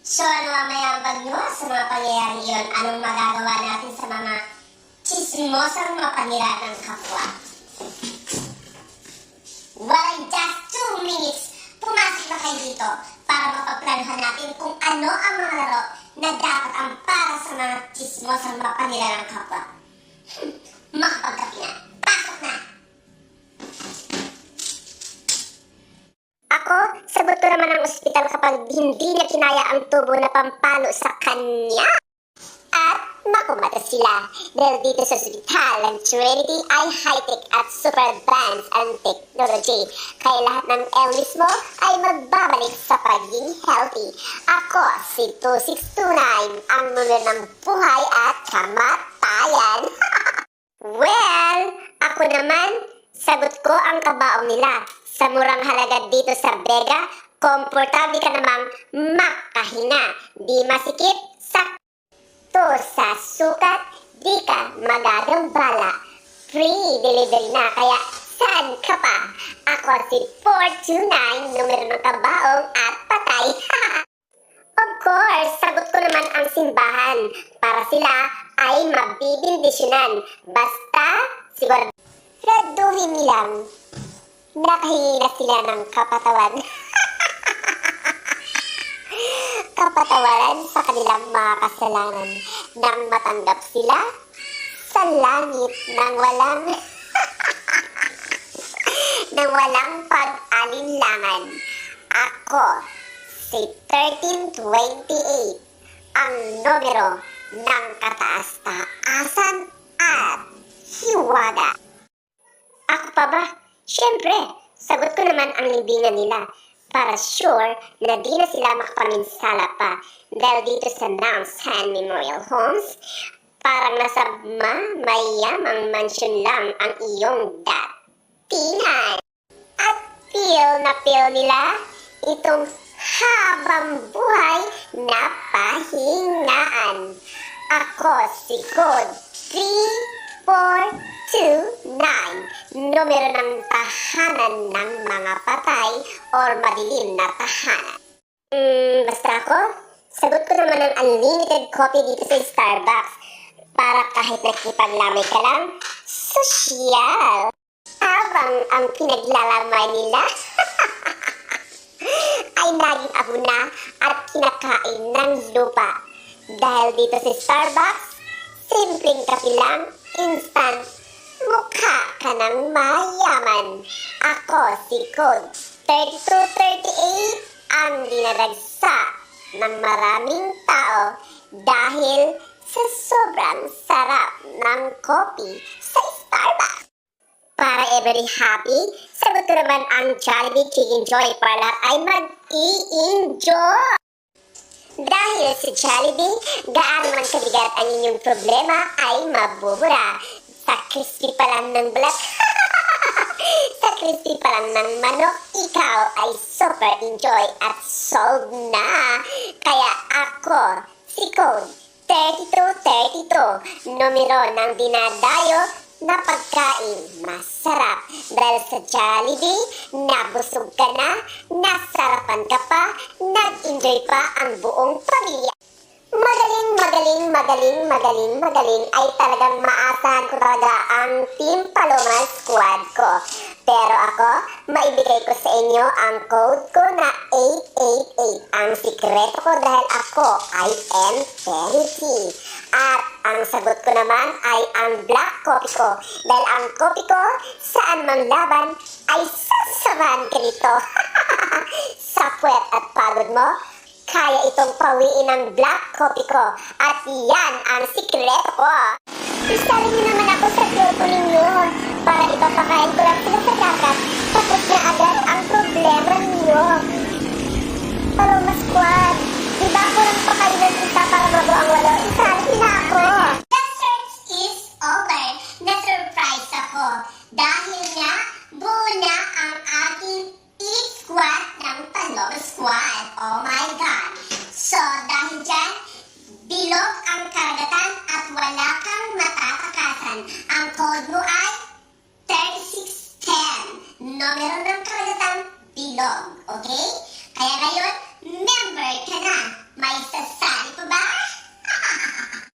So ano mamaya bag nyo sa mga pangyayari yun? Anong magagawa natin sa mga chismosang mapanira ng kapwa? Well, in just 2 minutes, pumasok na kayo dito para mapaplanhan natin kung ano ang mga laro na dapat ang para sa mga chismosang mapanira ng kapwa. Makapagkapi na. Pasok na! Ako, sagot ko naman ang ospital kapag hindi niya kinaya ang tubo na pampalo sa kanya. At makumata sila dahil dito sa ospital ng Trinity ay high-tech at super advanced ang technology. Kaya lahat ng illness mo ay magbabalik sa pagiging healthy. Ako, si 2629, ang numero ng buhay at kamatayan. Well, ako naman, sagot ko ang kabaong nila. Sa murang halaga dito sa Vega, komportable ka namang makahinga. Di masikip, sakto sa sukat, di ka magagambala. Free delivery na, kaya saan ka pa? Ako si 429, numero ng kabaong at patay. Of course, sagot ko naman ang simbahan para sila ay mabibindisyonan. Basta, siguraduhin nilang nakahihila sila ng kapatawan. Kapatawaran sa kanilang mga kasalanan nang matanggap sila sa langit ng walang ng walang pag-alinlangan. Ako, si 1328, ang numero ng kataas-taasan at hiwaga. Ako pa ba? Siyempre, sagot ko naman ang libingan nila para sure na di na sila makapaminsala pa dahil dito sa Mount San Memorial Homes, parang nasa mayamang mansion lang ang iyong datingan. At feel nila itong habang buhay na pahingaan. Ako si Code 3429, numero ng tahanan ng mga patay or madilim na tahanan. Basta ako, sagot ko naman ang unlimited coffee dito sa Starbucks para kahit nakipaglamay ka lang, sosyal. Habang ang pinaglalamay nila ay naging abuna at kinakain ng lupa. Dahil dito sa Starbucks, simpleng kape lang, instant, mukha ka ng mayaman. Ako si Code 3238, ang dinadagsa ng maraming tao dahil sa sobrang sarap ng kopi sa Starbucks. Para every happy, sagot ko naman ang Jollibee Chicken Joy para lahat ay mag-i-enjoy. Dahil sa Jollibee, gaano man kabigat ang inyong problema ay mabubura. Sa crispy pa lang ng balat, sa crispy pa lang ng manok, ikaw ay super enjoy at solved na. Kaya ako, si Code 3232, numero ng dinadayo na pagkain masarap. Dahil sa Jollibee, nabusog ka na, nasarapan ka pa, nag-enjoy pa ang buong pamilya. Magaling ay talagang maasahan ko talaga ang Team Paloma Squad ko. Pero ako, maibigay ko sa inyo ang code ko na 888. Ang sikreto ko dahil ako ay infinity. At ang sagot ko naman ay ang black coffee ko. Dahil ang coffee ko, saan mang laban, ay sasamahan ka nito. Sa puwet at pagod mo, kaya itong pawiin ng black coffee ko. At yan ang sikreto ko. Isali niyo naman ako sa grupo ninyo para ipapakain ko lang sila sa dagat. Tapos na agad ang problema niyo. Paloma Squad, diba ako lang pakailan isa para mabuo ang walo? Isali na ako. The search is over. Na-surprise ako. Dahil nga, buo na ang aking elite squad ng Paloma Squad. Oh my God. So, dahil dyan, bilog ang karagatan at wala kang matatakasan. Ang code mo ay 3610. Numero ng karagatan, bilog. Okay? Kaya ngayon, member ka na. May sa